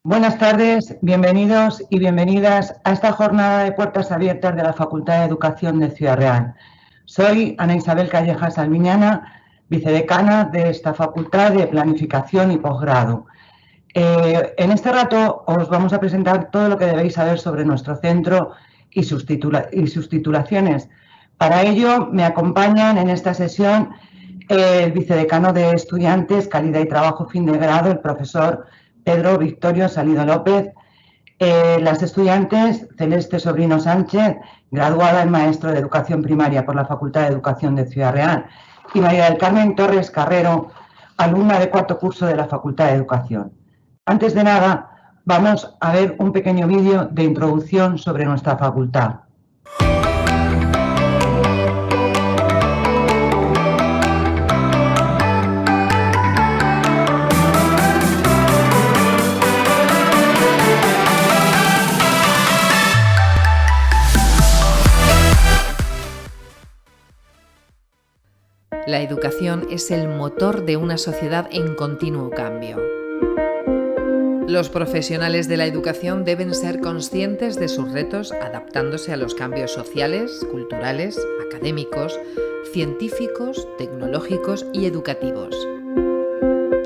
Buenas tardes, bienvenidos y bienvenidas a esta jornada de puertas abiertas de la Facultad de Educación de Ciudad Real. Soy Ana Isabel Callejas Almiñana, vicedecana de esta Facultad de Planificación y Posgrado. En este rato os vamos a presentar todo lo que debéis saber sobre nuestro centro y sus titulaciones. Para ello me acompañan en esta sesión el vicedecano de Estudiantes, Calidad y Trabajo Fin de Grado, el profesor Pedro Victorio Salido López, las estudiantes Celeste Sobrino Sánchez, graduada en Maestro de Educación Primaria por la Facultad de Educación de Ciudad Real, y María del Carmen Torres Carrero, alumna de cuarto curso de la Facultad de Educación. Antes de nada, vamos a ver un pequeño vídeo de introducción sobre nuestra facultad. La educación es el motor de una sociedad en continuo cambio. Los profesionales de la educación deben ser conscientes de sus retos adaptándose a los cambios sociales, culturales, académicos, científicos, tecnológicos y educativos.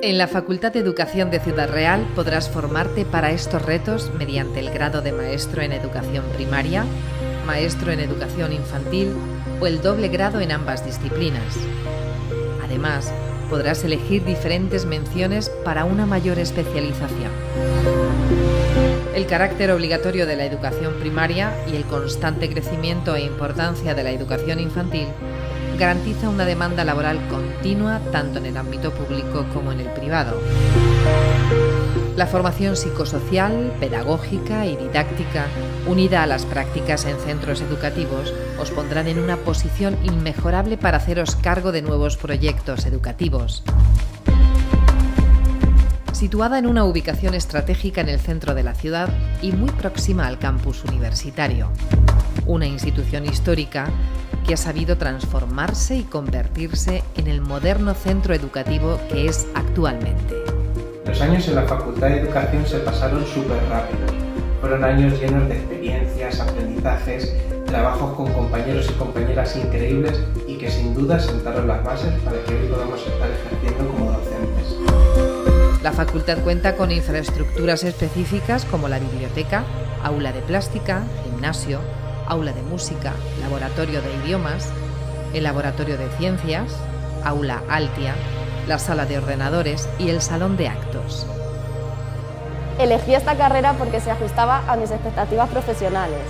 En la Facultad de Educación de Ciudad Real podrás formarte para estos retos mediante el grado de Maestro en Educación Primaria, Maestro en Educación Infantil o el doble grado en ambas disciplinas. Además, podrás elegir diferentes menciones para una mayor especialización. El carácter obligatorio de la educación primaria y el constante crecimiento e importancia de la educación infantil garantiza una demanda laboral continua tanto en el ámbito público como en el privado. La formación psicosocial, pedagógica y didáctica, unida a las prácticas en centros educativos, os pondrán en una posición inmejorable para haceros cargo de nuevos proyectos educativos. Situada en una ubicación estratégica en el centro de la ciudad y muy próxima al campus universitario. Una institución histórica que ha sabido transformarse y convertirse en el moderno centro educativo que es actualmente. Los años en la Facultad de Educación se pasaron súper rápido. Fueron años llenos de experiencias, aprendizajes, trabajos con compañeros y compañeras increíbles y que sin duda sentaron las bases para que hoy podamos estar ejerciendo como docentes. La facultad cuenta con infraestructuras específicas como la biblioteca, aula de plástica, gimnasio, aula de música, laboratorio de idiomas, el laboratorio de ciencias, aula Altia, la sala de ordenadores y el salón de actos. Elegí esta carrera porque se ajustaba a mis expectativas profesionales.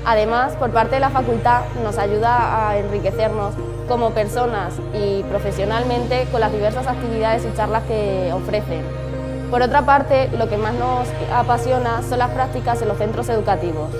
Además, por parte de la facultad nos ayuda a enriquecernos como personas y profesionalmente con las diversas actividades y charlas que ofrecen. Por otra parte, lo que más nos apasiona son las prácticas en los centros educativos.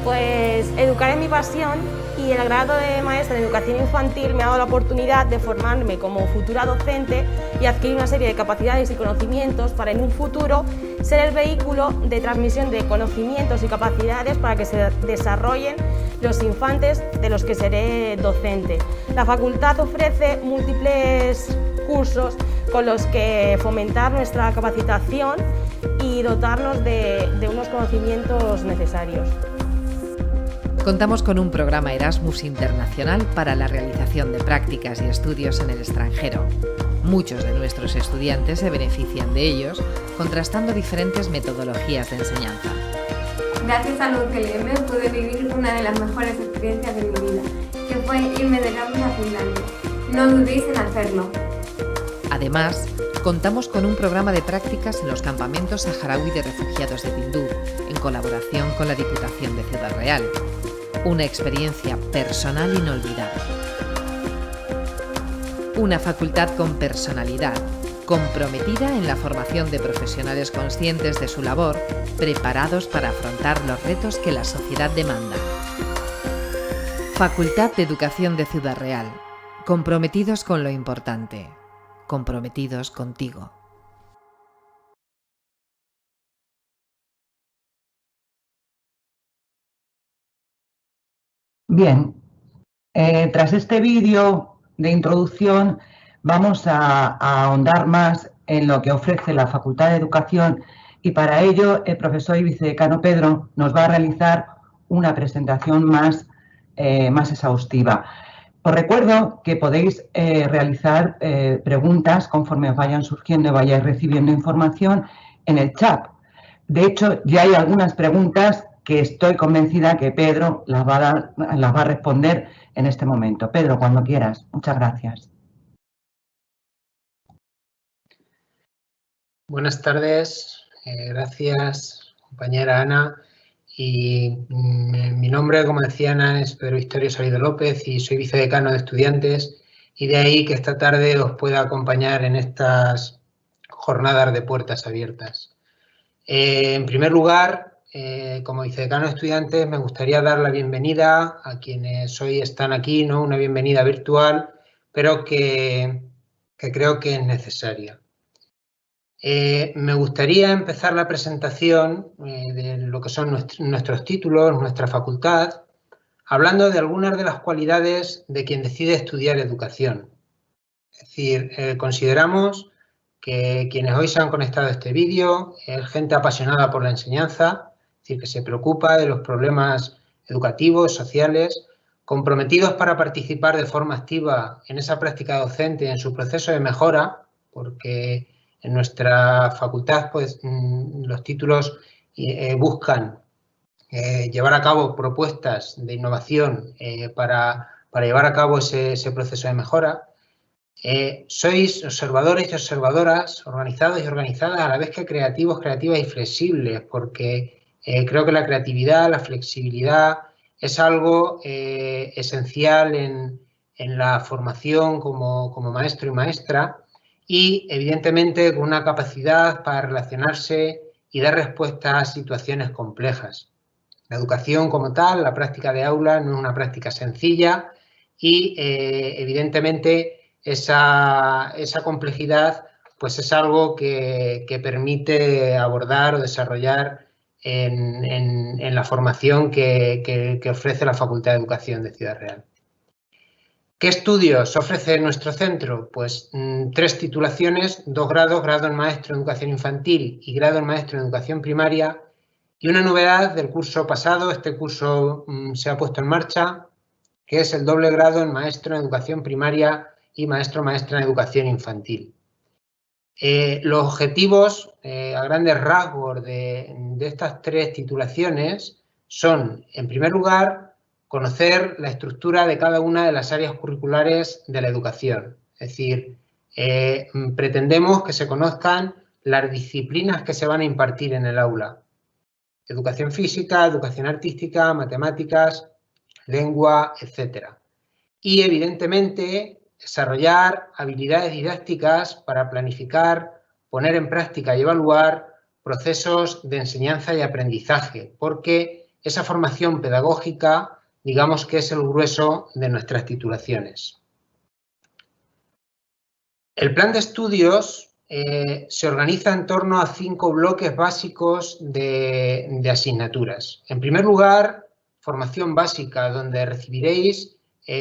Pues educar es mi pasión y el grado de maestra en educación infantil me ha dado la oportunidad de formarme como futura docente y adquirir una serie de capacidades y conocimientos para en un futuro ser el vehículo de transmisión de conocimientos y capacidades para que se desarrollen los infantes de los que seré docente. La facultad ofrece múltiples cursos con los que fomentar nuestra capacitación y dotarnos de unos conocimientos necesarios. Contamos con un programa Erasmus internacional para la realización de prácticas y estudios en el extranjero. Muchos de nuestros estudiantes se benefician de ellos, contrastando diferentes metodologías de enseñanza. Gracias a los UCLM pude vivir una de las mejores experiencias de mi vida, que fue irme de Erasmus a Finlandia. No dudéis en hacerlo. Además, contamos con un programa de prácticas en los campamentos saharaui de refugiados de Tinduf, en colaboración con la Diputación de Ciudad Real. Una experiencia personal inolvidable. Una facultad con personalidad, comprometida en la formación de profesionales conscientes de su labor, preparados para afrontar los retos que la sociedad demanda. Facultad de Educación de Ciudad Real. Comprometidos con lo importante. Comprometidos contigo. Bien, tras este vídeo de introducción vamos a ahondar más en lo que ofrece la Facultad de Educación y para ello el profesor y vicedecano Pedro nos va a realizar una presentación más exhaustiva. Os recuerdo que podéis realizar preguntas conforme os vayan surgiendo y vayáis recibiendo información en el chat. De hecho, ya hay algunas preguntas que estoy convencida que Pedro las va a responder en este momento. Pedro, cuando quieras. Muchas gracias. Buenas tardes. Gracias, compañera Ana. Y mi nombre, como decía Ana, es Pedro Victorio Salido López y soy vicedecano de estudiantes, y de ahí que esta tarde os pueda acompañar en estas jornadas de puertas abiertas. En primer lugar, como vicedecano de estudiantes, me gustaría dar la bienvenida a quienes hoy están aquí, ¿no? Una bienvenida virtual, pero que creo que es necesaria. Me gustaría empezar la presentación de lo que son nuestros títulos, nuestra facultad, hablando de algunas de las cualidades de quien decide estudiar educación. Es decir, consideramos que quienes hoy se han conectado a este vídeo es gente apasionada por la enseñanza, es decir, que se preocupa de los problemas educativos, sociales, comprometidos para participar de forma activa en esa práctica docente y en su proceso de mejora, porque en nuestra facultad, pues, los títulos buscan llevar a cabo propuestas de innovación para llevar a cabo ese proceso de mejora. Sois observadores y observadoras, organizados y organizadas, a la vez que creativos, creativas y flexibles, porque creo que la creatividad, la flexibilidad es algo esencial en la formación como maestro y maestra, y evidentemente con una capacidad para relacionarse y dar respuesta a situaciones complejas. La educación como tal, la práctica de aula, no es una práctica sencilla y evidentemente esa complejidad pues es algo que permite abordar o desarrollar en la formación que ofrece la Facultad de Educación de Ciudad Real. ¿Qué estudios ofrece nuestro centro? Pues 3 titulaciones, 2 grados, grado en maestro en educación infantil y grado en maestro en educación primaria, y una novedad del curso pasado, este curso se ha puesto en marcha, que es el doble grado en maestro en educación primaria y maestro-maestra en educación infantil. Los objetivos a grandes rasgos de estas 3 titulaciones son, en primer lugar, conocer la estructura de cada una de las áreas curriculares de la educación. Es decir, pretendemos que se conozcan las disciplinas que se van a impartir en el aula. Educación física, educación artística, matemáticas, lengua, etc. Y, evidentemente, desarrollar habilidades didácticas para planificar, poner en práctica y evaluar procesos de enseñanza y aprendizaje, porque esa formación pedagógica, digamos que es el grueso de nuestras titulaciones. El plan de estudios se organiza en torno a 5 bloques básicos de asignaturas. En primer lugar, formación básica, donde recibiréis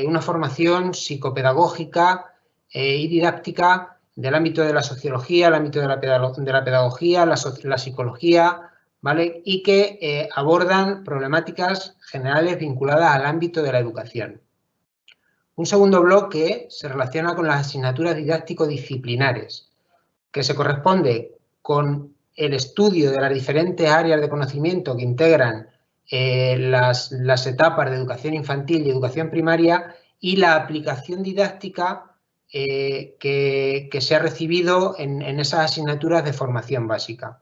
una formación psicopedagógica y didáctica del ámbito de la sociología, el ámbito de la pedagogía, la psicología, ¿vale? Y que abordan problemáticas generales vinculadas al ámbito de la educación. Un segundo bloque se relaciona con las asignaturas didáctico-disciplinares, que se corresponde con el estudio de las diferentes áreas de conocimiento que integran las etapas de educación infantil y educación primaria y la aplicación didáctica que se ha recibido en esas asignaturas de formación básica.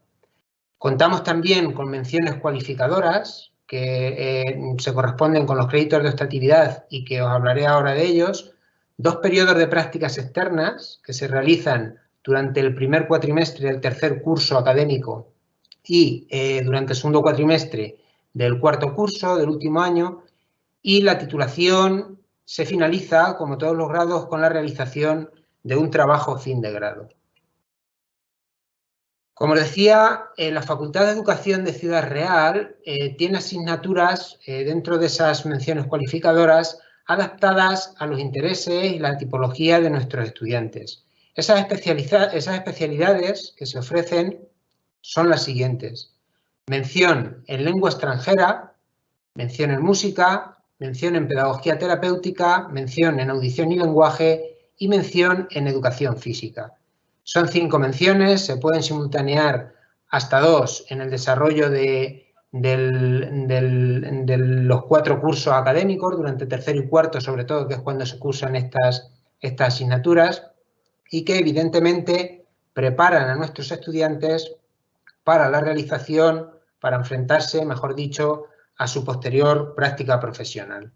Contamos también con menciones cualificadoras que se corresponden con los créditos de optatividad y que os hablaré ahora de ellos, 2 periodos de prácticas externas que se realizan durante el primer cuatrimestre del tercer curso académico y durante el segundo cuatrimestre del cuarto curso del último año, y la titulación se finaliza, como todos los grados, con la realización de un trabajo fin de grado. Como decía, la Facultad de Educación de Ciudad Real tiene asignaturas dentro de esas menciones cualificadoras adaptadas a los intereses y la tipología de nuestros estudiantes. Esas especialidades que se ofrecen son las siguientes: mención en lengua extranjera, mención en música, mención en pedagogía terapéutica, mención en audición y lenguaje y mención en educación física. Son 5 menciones, se pueden simultanear hasta 2 en el desarrollo de los 4 cursos académicos, durante tercero y cuarto sobre todo, que es cuando se cursan estas asignaturas, y que evidentemente preparan a nuestros estudiantes para la realización, para enfrentarse, mejor dicho, a su posterior práctica profesional.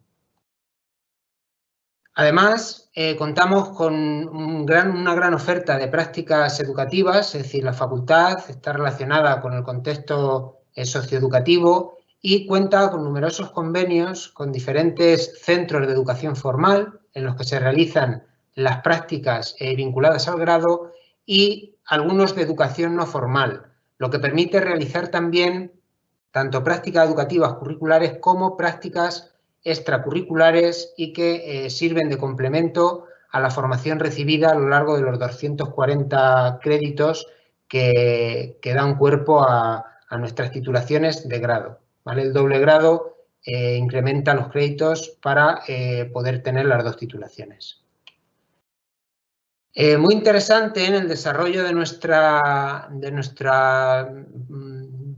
Además, contamos con una gran oferta de prácticas educativas, es decir, la facultad está relacionada con el contexto socioeducativo y cuenta con numerosos convenios con diferentes centros de educación formal en los que se realizan las prácticas vinculadas al grado y algunos de educación no formal, lo que permite realizar también tanto prácticas educativas curriculares como prácticas extracurriculares y que sirven de complemento a la formación recibida a lo largo de los 240 créditos que dan cuerpo a nuestras titulaciones de grado, ¿vale? El doble grado incrementa los créditos para poder tener las 2 titulaciones. Muy interesante en el desarrollo de nuestra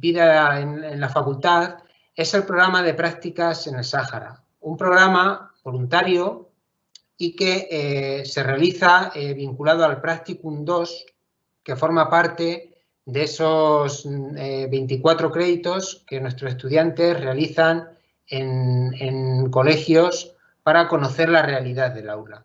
vida en la facultad es el programa de prácticas en el Sáhara, un programa voluntario y que se realiza vinculado al Practicum 2, que forma parte de esos 24 créditos que nuestros estudiantes realizan en colegios para conocer la realidad del aula.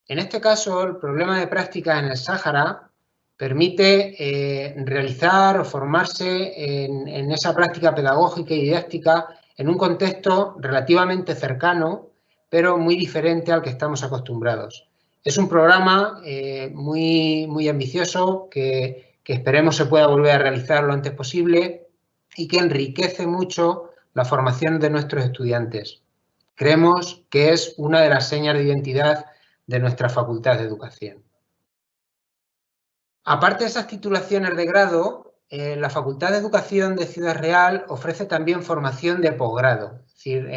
En este caso, el programa de prácticas en el Sáhara permite realizar o formarse en esa práctica pedagógica y didáctica en un contexto relativamente cercano, pero muy diferente al que estamos acostumbrados. Es un programa muy ambicioso que esperemos se pueda volver a realizar lo antes posible y que enriquece mucho la formación de nuestros estudiantes. Creemos que es una de las señas de identidad de nuestra Facultad de Educación. Aparte de esas titulaciones de grado, la Facultad de Educación de Ciudad Real ofrece también formación de posgrado. Es decir,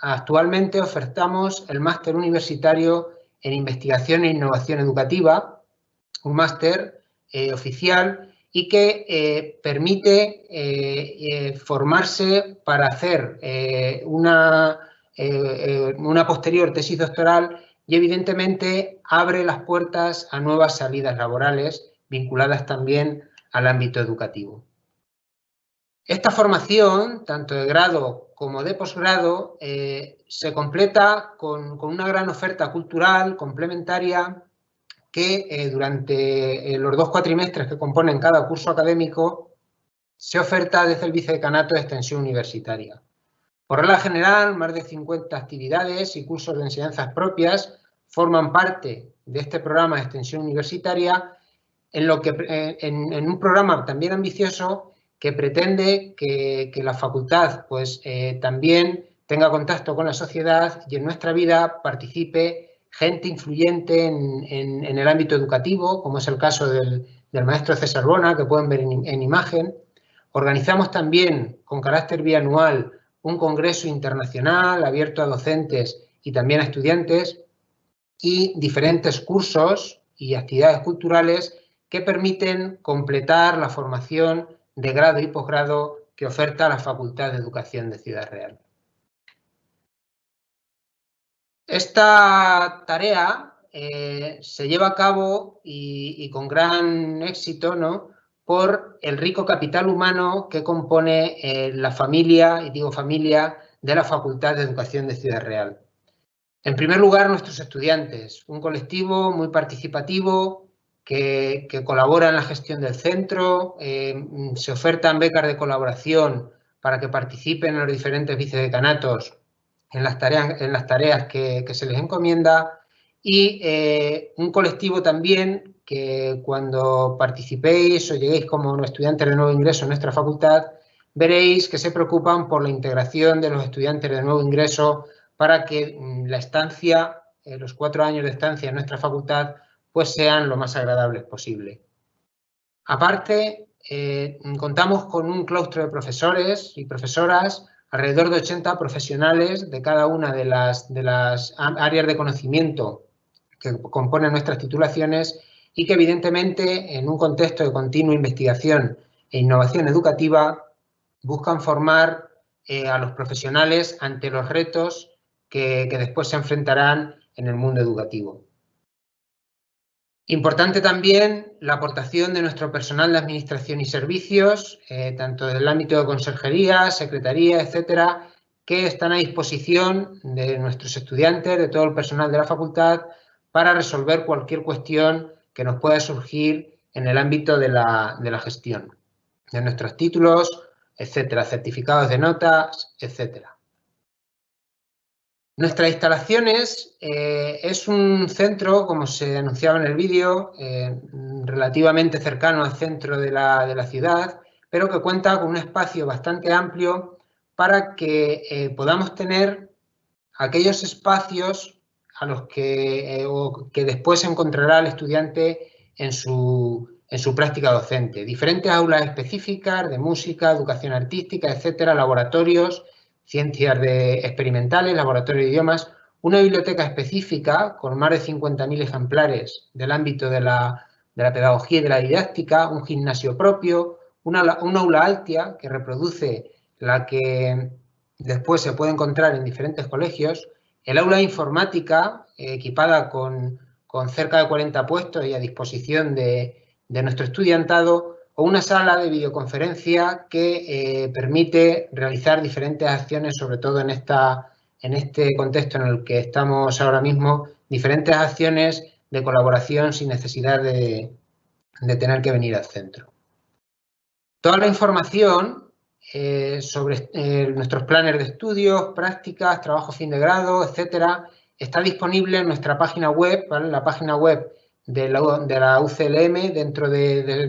actualmente ofertamos el máster universitario en Investigación e Innovación Educativa, un máster oficial y que permite formarse para hacer una posterior tesis doctoral y evidentemente abre las puertas a nuevas salidas laborales vinculadas también al ámbito educativo. Esta formación, tanto de grado como de posgrado, se completa con una gran oferta cultural complementaria que durante los 2 cuatrimestres que componen cada curso académico se oferta desde el Vicedecanato de Extensión Universitaria. Por regla general, más de 50 actividades y cursos de enseñanzas propias forman parte de este programa de extensión universitaria en un programa también ambicioso que pretende que la facultad pues, también tenga contacto con la sociedad y en nuestra vida participe gente influyente en el ámbito educativo, como es el caso del maestro César Bona, que pueden ver en imagen. Organizamos también, con carácter bianual, un congreso internacional abierto a docentes y también a estudiantes y diferentes cursos y actividades culturales que permiten completar la formación de grado y posgrado que oferta la Facultad de Educación de Ciudad Real. Esta tarea se lleva a cabo y con gran éxito, ¿no?, por el rico capital humano que compone la familia, y digo familia, de la Facultad de Educación de Ciudad Real. En primer lugar, nuestros estudiantes, un colectivo muy participativo que colabora en la gestión del centro, se ofertan becas de colaboración para que participen en los diferentes vicedecanatos en las tareas que se les encomienda y un colectivo también que cuando participéis o lleguéis como estudiantes de nuevo ingreso en nuestra facultad, veréis que se preocupan por la integración de los estudiantes de nuevo ingreso para que la estancia, los 4 años de estancia en nuestra facultad, pues sean lo más agradables posible. Aparte, contamos con un claustro de profesores y profesoras, alrededor de 80 profesionales de cada una de las áreas de conocimiento que componen nuestras titulaciones y que evidentemente en un contexto de continua investigación e innovación educativa buscan formar a los profesionales ante los retos que después se enfrentarán en el mundo educativo. Importante también la aportación de nuestro personal de administración y servicios, tanto del ámbito de conserjería, secretaría, etcétera, que están a disposición de nuestros estudiantes, de todo el personal de la facultad, para resolver cualquier cuestión que nos pueda surgir en el ámbito de la gestión, de nuestros títulos, etcétera, certificados de notas, etcétera. Nuestras instalaciones es un centro, como se anunciaba en el vídeo, relativamente cercano al centro de la ciudad, pero que cuenta con un espacio bastante amplio para que podamos tener aquellos espacios a los que después encontrará el estudiante en su práctica docente. Diferentes aulas específicas de música, educación artística, etcétera, laboratorios, ciencias experimentales, laboratorio de idiomas, una biblioteca específica con más de 50.000 ejemplares del ámbito de la pedagogía y de la didáctica, un gimnasio propio, una aula Altia que reproduce la que después se puede encontrar en diferentes colegios, el aula de informática equipada con cerca de 40 puestos y a disposición de nuestro estudiantado, o una sala de videoconferencia que permite realizar diferentes acciones, sobre todo en este contexto en el que estamos ahora mismo, diferentes acciones de colaboración sin necesidad de tener que venir al centro. Toda la información sobre nuestros planes de estudios, prácticas, trabajo fin de grado, etcétera, está disponible en nuestra página web, ¿vale? La página web de la UCLM, dentro de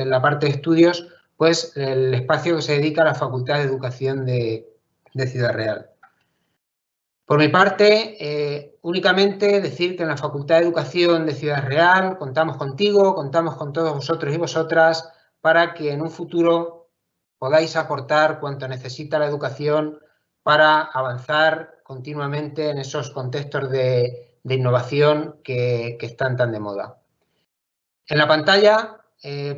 la parte de estudios, pues el espacio que se dedica a la Facultad de Educación de Ciudad Real. Por mi parte, únicamente decir que en la Facultad de Educación de Ciudad Real contamos contigo, contamos con todos vosotros y vosotras para que en un futuro podáis aportar cuanto necesita la educación para avanzar continuamente en esos contextos de innovación que están tan de moda. En la pantalla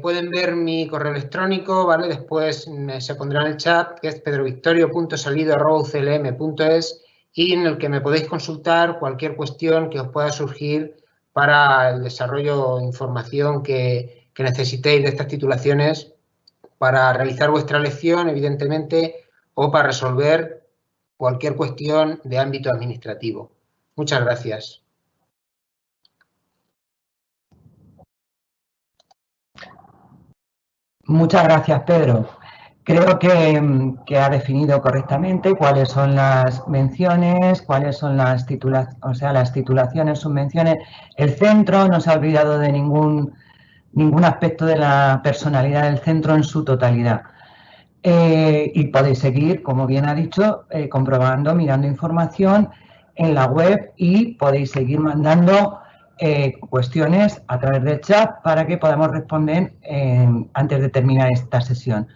pueden ver mi correo electrónico, ¿vale? Después se pondrá en el chat, que es pedrovictorio.salido@uclm.es, y en el que me podéis consultar cualquier cuestión que os pueda surgir para el desarrollo de información que necesitéis de estas titulaciones para realizar vuestra lección, evidentemente, o para resolver cualquier cuestión de ámbito administrativo. Muchas gracias. Muchas gracias, Pedro. Creo que ha definido correctamente cuáles son las menciones, cuáles son las titulaciones, subvenciones. El centro no se ha olvidado de ningún aspecto de la personalidad del centro en su totalidad. Y podéis seguir, como bien ha dicho, comprobando, mirando información en la web, y podéis seguir mandando cuestiones a través del chat para que podamos responder antes de terminar esta sesión.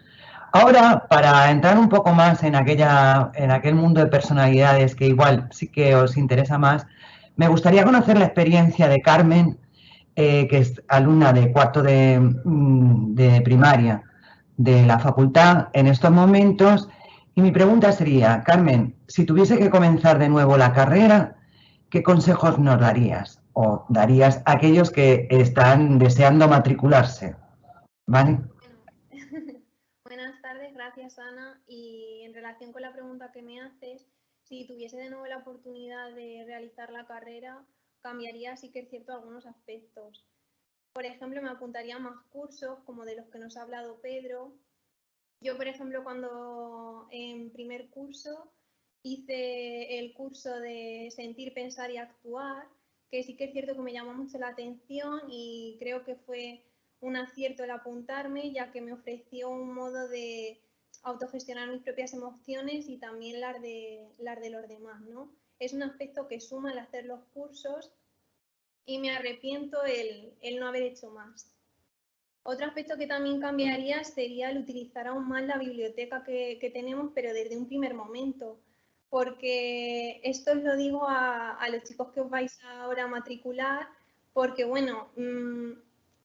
Ahora, para entrar un poco más en aquel mundo de personalidades que igual sí que os interesa más, me gustaría conocer la experiencia de Carmen, que es alumna de cuarto de primaria de la facultad en estos momentos. Y mi pregunta sería, Carmen, si tuviese que comenzar de nuevo la carrera, ¿qué consejos nos darías? O darías a aquellos que están deseando matricularse, ¿vale? Buenas tardes, gracias Ana. Y en relación con la pregunta que me haces, si tuviese de nuevo la oportunidad de realizar la carrera, cambiaría, sí que es cierto, algunos aspectos. Por ejemplo, me apuntaría a más cursos, como de los que nos ha hablado Pedro. Yo, por ejemplo, cuando en primer curso hice el curso de sentir, pensar y actuar, que sí que es cierto que me llamó mucho la atención y creo que fue un acierto el apuntarme, ya que me ofreció un modo de autogestionar mis propias emociones y también las de los demás, ¿no? Es un aspecto que suma al hacer los cursos y me arrepiento el no haber hecho más. Otro aspecto que también cambiaría sería el utilizar aún más la biblioteca que tenemos, pero desde un primer momento, porque esto os lo digo a los chicos que os vais ahora a matricular, porque bueno,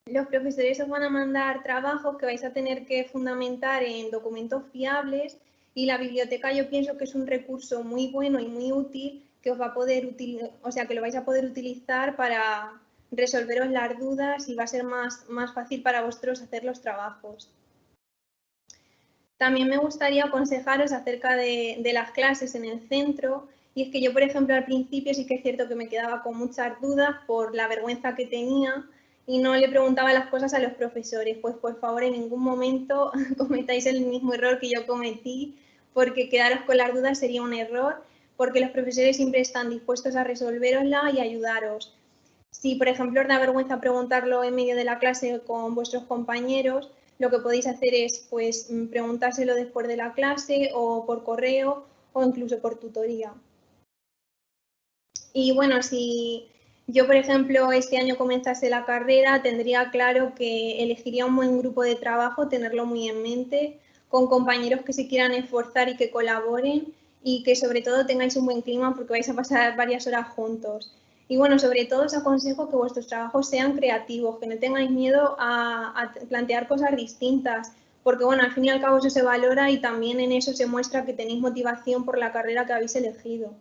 los profesores os van a mandar trabajos que vais a tener que fundamentar en documentos fiables, y la biblioteca yo pienso que es un recurso muy bueno y muy útil que os va a poder que lo vais a poder utilizar para resolveros las dudas y va a ser más fácil para vosotros hacer los trabajos. También me gustaría aconsejaros acerca de las clases en el centro, y es que yo, por ejemplo, al principio sí que es cierto que me quedaba con muchas dudas por la vergüenza que tenía y no le preguntaba las cosas a los profesores. Pues por favor, en ningún momento cometáis el mismo error que yo cometí, porque quedaros con las dudas sería un error, porque los profesores siempre están dispuestos a resolverosla y ayudaros. Si, por ejemplo, os da vergüenza preguntarlo en medio de la clase con vuestros compañeros, lo que podéis hacer es pues, preguntárselo después de la clase o por correo o incluso por tutoría. Y bueno, si yo, por ejemplo, este año comenzase la carrera, tendría claro que elegiría un buen grupo de trabajo, tenerlo muy en mente, con compañeros que se quieran esforzar y que colaboren, y que sobre todo tengáis un buen clima porque vais a pasar varias horas juntos. Y bueno, sobre todo os aconsejo que vuestros trabajos sean creativos, que no tengáis miedo a plantear cosas distintas, porque bueno, al fin y al cabo eso se valora y también en eso se muestra que tenéis motivación por la carrera que habéis elegido.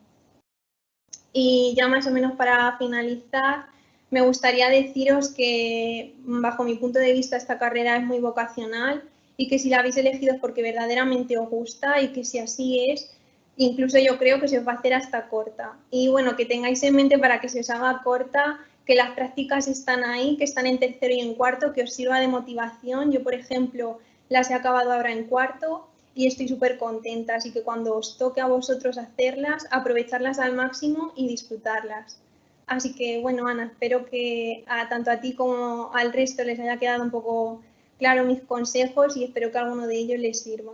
Y ya más o menos para finalizar, me gustaría deciros que bajo mi punto de vista esta carrera es muy vocacional y que si la habéis elegido es porque verdaderamente os gusta, y que si así es, incluso yo creo que se os va a hacer hasta corta. Y bueno, que tengáis en mente, para que se os haga corta, que las prácticas están ahí, que están en tercero y en cuarto, que os sirva de motivación. Yo, por ejemplo, las he acabado ahora en cuarto y estoy súper contenta, así que cuando os toque a vosotros hacerlas, aprovecharlas al máximo y disfrutarlas. Así que bueno, Ana, espero que tanto a ti como al resto les haya quedado un poco claro mis consejos y espero que alguno de ellos les sirva.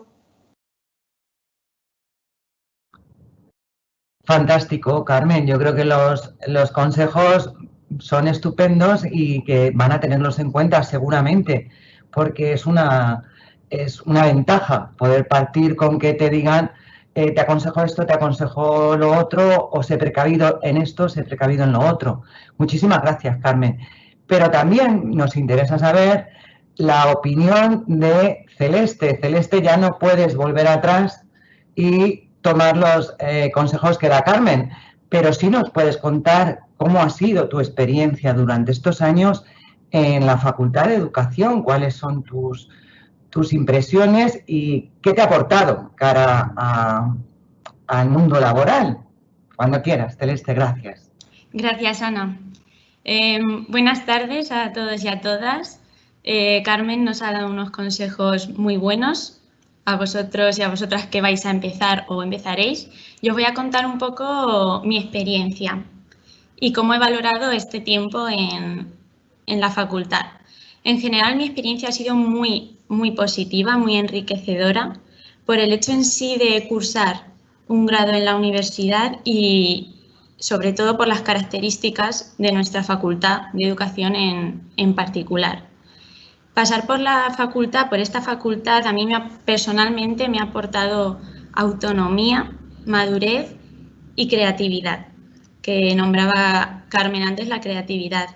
Fantástico, Carmen. Yo creo que los consejos son estupendos y que van a tenerlos en cuenta seguramente, porque es una ventaja poder partir con que te digan te aconsejo esto, te aconsejo lo otro, o sé precavido en esto, sé precavido en lo otro. Muchísimas gracias, Carmen. Pero también nos interesa saber la opinión de Celeste. Celeste, ya no puedes volver atrás y tomar los consejos que da Carmen, pero sí nos puedes contar cómo ha sido tu experiencia durante estos años en la Facultad de Educación, cuáles son tus impresiones y qué te ha aportado cara al mundo laboral. Cuando quieras, Celeste, gracias. Gracias, Ana. Buenas tardes a todos y a todas. Carmen nos ha dado unos consejos muy buenos a vosotros y a vosotras que vais a empezar o empezaréis. Yo os voy a contar un poco mi experiencia y cómo he valorado este tiempo en la facultad. En general, mi experiencia ha sido muy positiva, muy enriquecedora, por el hecho en sí de cursar un grado en la universidad y sobre todo por las características de nuestra Facultad de Educación en particular. Pasar por esta facultad, a mí personalmente me ha aportado autonomía, madurez y creatividad, que nombraba Carmen antes, la creatividad.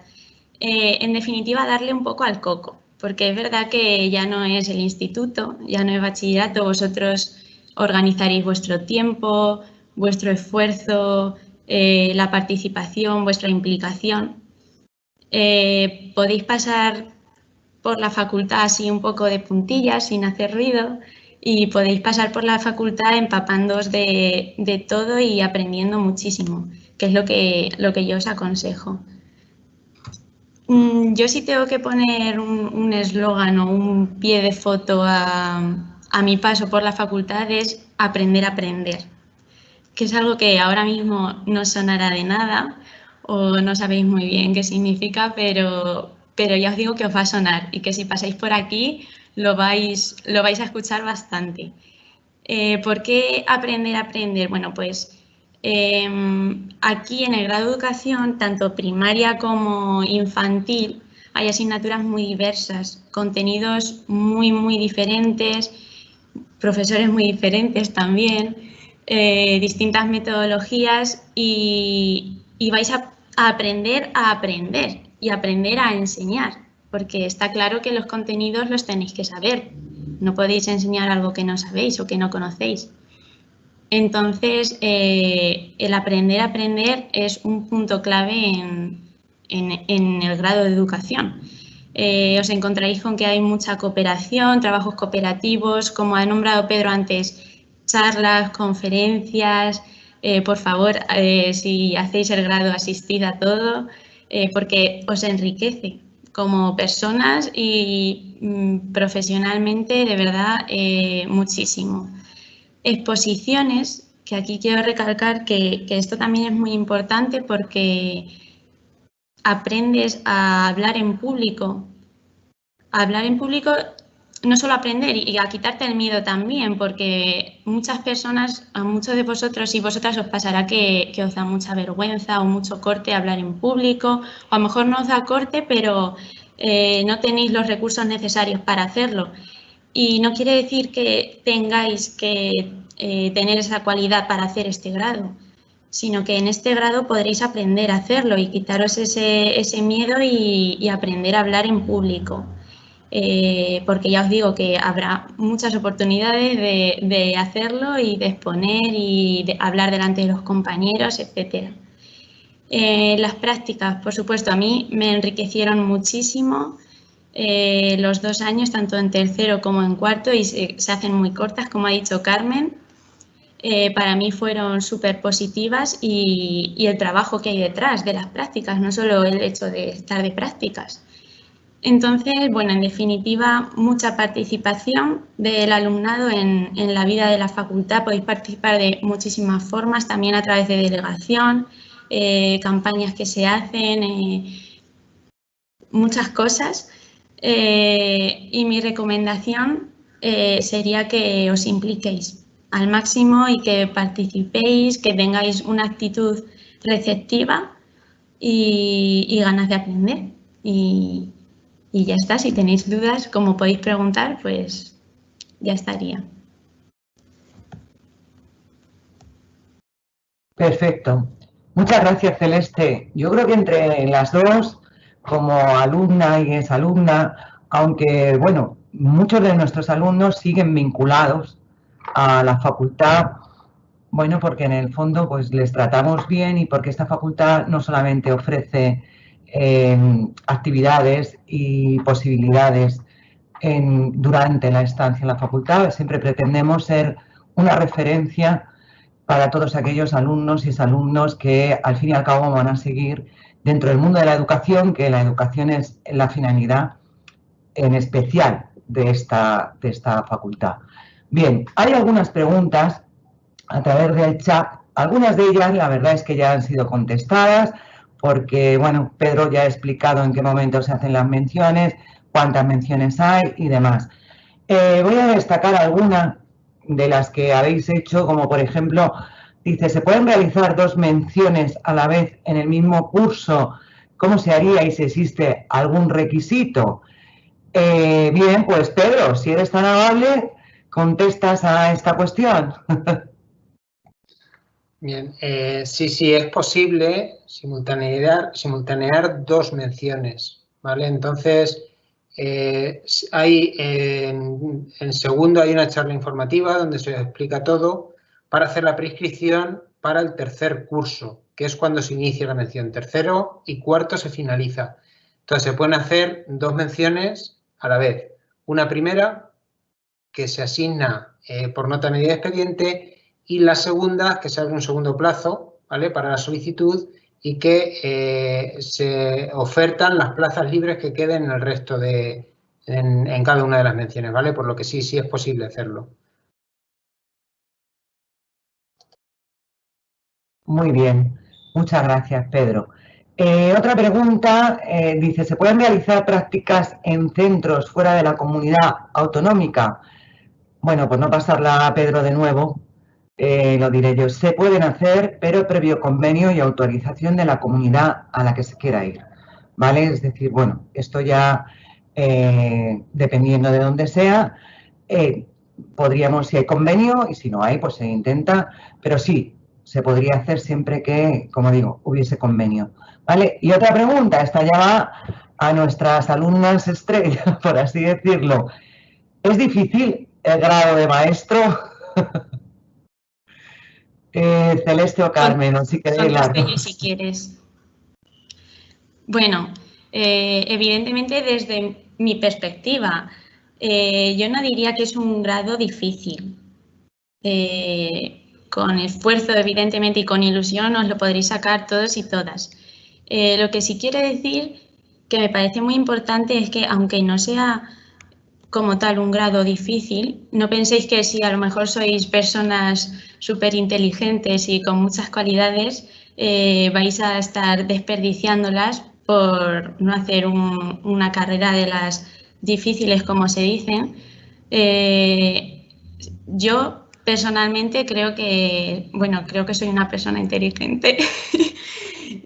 En definitiva, darle un poco al coco, porque es verdad que ya no es el instituto, ya no es bachillerato, vosotros organizaréis vuestro tiempo, vuestro esfuerzo, la participación, vuestra implicación. Podéis pasar por la facultad así un poco de puntillas, sin hacer ruido, y podéis pasar por la facultad empapándoos de todo y aprendiendo muchísimo, que es lo que yo os aconsejo. Yo sí tengo que poner un eslogan o un pie de foto a mi paso por la facultad, es aprender a aprender, que es algo que ahora mismo no sonará de nada o no sabéis muy bien qué significa, pero ya os digo que os va a sonar y que si pasáis por aquí lo vais a escuchar bastante. ¿Por qué aprender a aprender? Bueno, pues Aquí en el grado de educación, tanto primaria como infantil, hay asignaturas muy diversas, contenidos muy diferentes, profesores muy diferentes también, distintas metodologías y vais a aprender y aprender a enseñar, porque está claro que los contenidos los tenéis que saber, no podéis enseñar algo que no sabéis o que no conocéis. Entonces, el aprender a aprender es un punto clave en el grado de educación. Os encontraréis con que hay mucha cooperación, trabajos cooperativos, como ha nombrado Pedro antes, charlas, conferencias. Por favor, si hacéis el grado, asistid a todo, porque os enriquece como personas y profesionalmente, de verdad, muchísimo. Exposiciones, que aquí quiero recalcar que esto también es muy importante porque aprendes a hablar en público. Hablar en público, no solo aprender, y a quitarte el miedo también, porque muchas personas, a muchos de vosotros y vosotras os pasará que os da mucha vergüenza o mucho corte hablar en público, o a lo mejor no os da corte, pero no tenéis los recursos necesarios para hacerlo. Y no quiere decir que tengáis que tener esa cualidad para hacer este grado, sino que en este grado podréis aprender a hacerlo y quitaros ese miedo y aprender a hablar en público. Porque ya os digo que habrá muchas oportunidades de hacerlo y de exponer y de hablar delante de los compañeros, etc. Las prácticas, por supuesto, a mí me enriquecieron muchísimo. Los 2 años, tanto en tercero como en cuarto, y se hacen muy cortas, como ha dicho Carmen. Para mí fueron súper positivas y el trabajo que hay detrás de las prácticas, no solo el hecho de estar de prácticas. Entonces, bueno, en definitiva, mucha participación del alumnado en la vida de la facultad. Podéis participar de muchísimas formas, también a través de delegación, campañas que se hacen, muchas cosas. Y mi recomendación sería que os impliquéis al máximo y que participéis, que tengáis una actitud receptiva y ganas de aprender. Y ya está, si tenéis dudas, como podéis preguntar, pues ya estaría. Perfecto. Muchas gracias, Celeste. Yo creo que entre las dos, como alumna y exalumna, aunque, bueno, muchos de nuestros alumnos siguen vinculados a la facultad, bueno, porque en el fondo pues les tratamos bien y porque esta facultad no solamente ofrece actividades y posibilidades durante la estancia en la facultad, siempre pretendemos ser una referencia para todos aquellos alumnos y exalumnos que al fin y al cabo van a seguir dentro del mundo de la educación, que la educación es la finalidad en especial de esta facultad. Bien, hay algunas preguntas a través del chat. Algunas de ellas, la verdad es que ya han sido contestadas, porque, bueno, Pedro ya ha explicado en qué momento se hacen las menciones, cuántas menciones hay y demás. Voy a destacar algunas de las que habéis hecho, como por ejemplo, dice, ¿se pueden realizar 2 menciones a la vez en el mismo curso? ¿Cómo se haría y si existe algún requisito? Bien, pues Pedro, si eres tan amable, contestas a esta cuestión. Bien, sí, es posible simultanear 2 menciones, ¿vale? Entonces, hay en segundo hay una charla informativa donde se explica todo para hacer la preinscripción para el tercer curso, que es cuando se inicia la mención. Tercero y cuarto se finaliza. Entonces, se pueden hacer 2 menciones a la vez. Una primera, que se asigna por nota medida de expediente, y la segunda, que se abre un segundo plazo, ¿vale?, para la solicitud y que se ofertan las plazas libres que queden en el resto en cada una de las menciones, ¿vale? Por lo que sí es posible hacerlo. Muy bien, muchas gracias, Pedro. Otra pregunta, dice, ¿se pueden realizar prácticas en centros fuera de la comunidad autonómica? Bueno, pues no pasarla a Pedro de nuevo, lo diré yo, se pueden hacer, pero previo convenio y autorización de la comunidad a la que se quiera ir, ¿vale? Es decir, bueno, esto ya, dependiendo de dónde sea, podríamos, si hay convenio, y si no hay, pues se intenta, pero sí, se podría hacer siempre que, como digo, hubiese convenio, ¿vale? Y otra pregunta, esta ya va a nuestras alumnas estrella, por así decirlo. ¿Es difícil el grado de maestro? Celeste o Carmen, o si queréis las dos. Si quieres. Bueno, evidentemente desde mi perspectiva, yo no diría que es un grado difícil. Con esfuerzo, evidentemente, y con ilusión os lo podréis sacar todos y todas. Lo que sí quiero decir, que me parece muy importante, es que aunque no sea como tal un grado difícil, no penséis que si a lo mejor sois personas súper inteligentes y con muchas cualidades, vais a estar desperdiciándolas por no hacer una carrera de las difíciles, como se dicen. Yo personalmente creo que soy una persona inteligente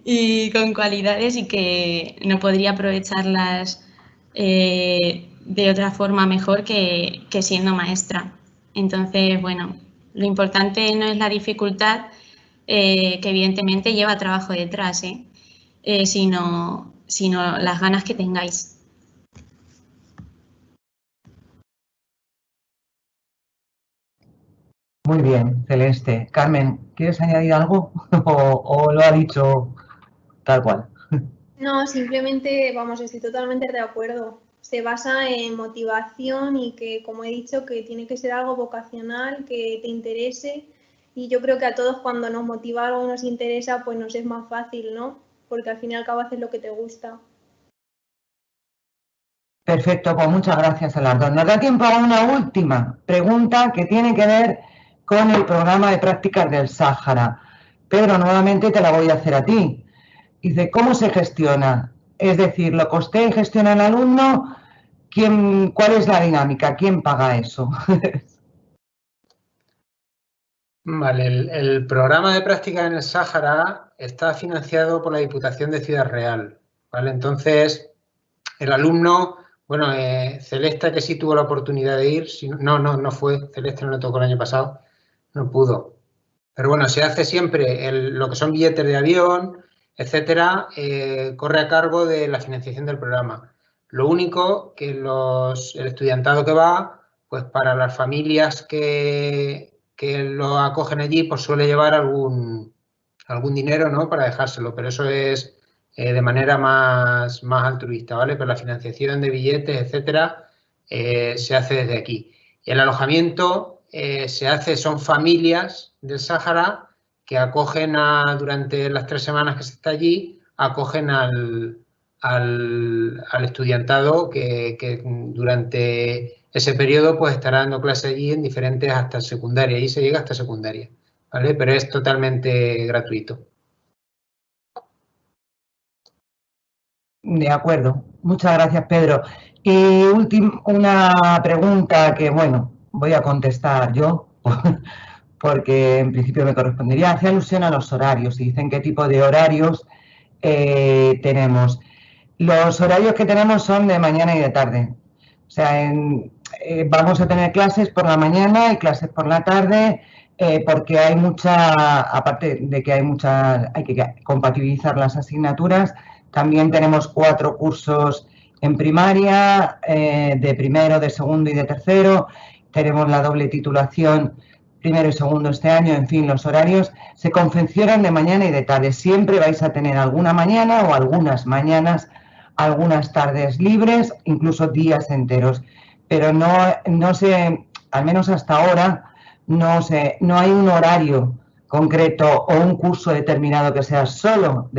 y con cualidades, y que no podría aprovecharlas de otra forma mejor que siendo maestra. Entonces, bueno, lo importante no es la dificultad, que evidentemente lleva trabajo detrás, sino las ganas que tengáis. Muy bien, Celeste. Carmen, ¿quieres añadir algo o lo ha dicho tal cual? No, simplemente, vamos, estoy totalmente de acuerdo. Se basa en motivación y que, como he dicho, que tiene que ser algo vocacional, que te interese. Y yo creo que a todos, cuando nos motiva algo y nos interesa, pues nos es más fácil, ¿no? Porque al fin y al cabo haces lo que te gusta. Perfecto, pues muchas gracias a las dos. Nos da tiempo a una última pregunta que tiene que ver con el programa de prácticas del Sáhara. Pedro, nuevamente te la voy a hacer a ti. Dice, ¿cómo se gestiona? Es decir, ¿lo costea y gestiona el alumno? ¿Cuál es la dinámica? ¿Quién paga eso? Vale, el programa de prácticas en el Sáhara está financiado por la Diputación de Ciudad Real, ¿vale? Entonces, el alumno, bueno, Celeste, que sí tuvo la oportunidad de ir, no fue, Celeste no le tocó el año pasado, no pudo. Pero bueno, se hace siempre lo que son billetes de avión, etcétera, corre a cargo de la financiación del programa. Lo único que el estudiantado que va, pues para las familias que lo acogen allí, pues suele llevar algún dinero, ¿no?, para dejárselo, pero eso es de manera más altruista, ¿vale? Pero la financiación de billetes, etcétera, se hace desde aquí. El alojamiento son familias del Sáhara que acogen durante las 3 semanas que se está allí, acogen al estudiantado que durante ese periodo pues estará dando clases allí en diferentes, hasta secundaria, y se llega hasta secundaria, ¿vale? Pero es totalmente gratuito. De acuerdo, muchas gracias, Pedro. Y una pregunta que, bueno, voy a contestar yo, porque en principio me correspondería. Hace alusión a los horarios y dicen qué tipo de horarios tenemos. Los horarios que tenemos son de mañana y de tarde. O sea, vamos a tener clases por la mañana y clases por la tarde, porque hay aparte de que hay que compatibilizar las asignaturas, también tenemos 4 cursos en primaria, de primero, de segundo y de tercero. Tenemos la doble titulación primero y segundo este año. En fin, los horarios se confeccionan de mañana y de tarde. Siempre vais a tener alguna mañana o algunas mañanas, algunas tardes libres, incluso días enteros. Pero no sé, al menos hasta ahora, no hay un horario concreto o un curso determinado que sea solo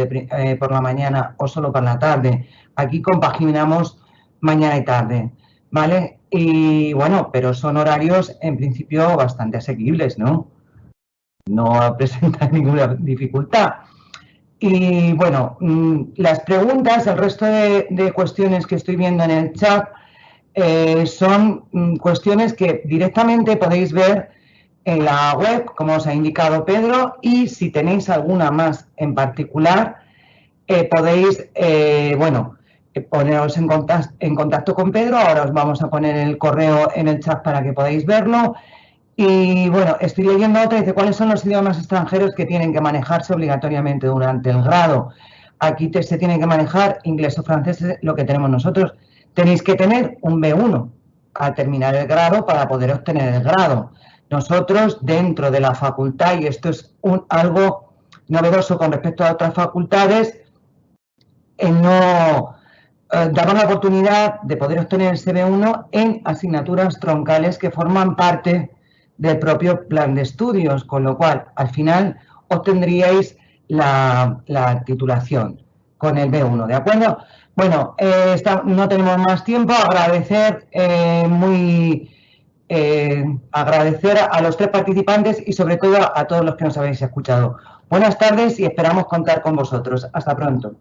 por la mañana o solo por la tarde. Aquí compaginamos mañana y tarde, ¿vale? Y bueno, pero son horarios en principio bastante asequibles, ¿no? No presentan ninguna dificultad. Y bueno, las preguntas, el resto de cuestiones que estoy viendo en el chat son cuestiones que directamente podéis ver en la web, como os ha indicado Pedro, y si tenéis alguna más en particular, podéis, poneros en contacto con Pedro. Ahora os vamos a poner el correo en el chat para que podáis verlo. Y bueno, estoy leyendo otra, dice, ¿cuáles son los idiomas extranjeros que tienen que manejarse obligatoriamente durante el grado? Aquí se tiene que manejar inglés o francés, lo que tenemos nosotros. Tenéis que tener un B1 al terminar el grado para poder obtener el grado. Nosotros, dentro de la facultad, y esto es algo novedoso con respecto a otras facultades, damos la oportunidad de poder obtener ese B1 en asignaturas troncales que forman parte del propio plan de estudios, con lo cual, al final, obtendríais la titulación con el B1, ¿de acuerdo? Bueno, no tenemos más tiempo. Agradecer a los 3 participantes y sobre todo a todos los que nos habéis escuchado. Buenas tardes y esperamos contar con vosotros. Hasta pronto.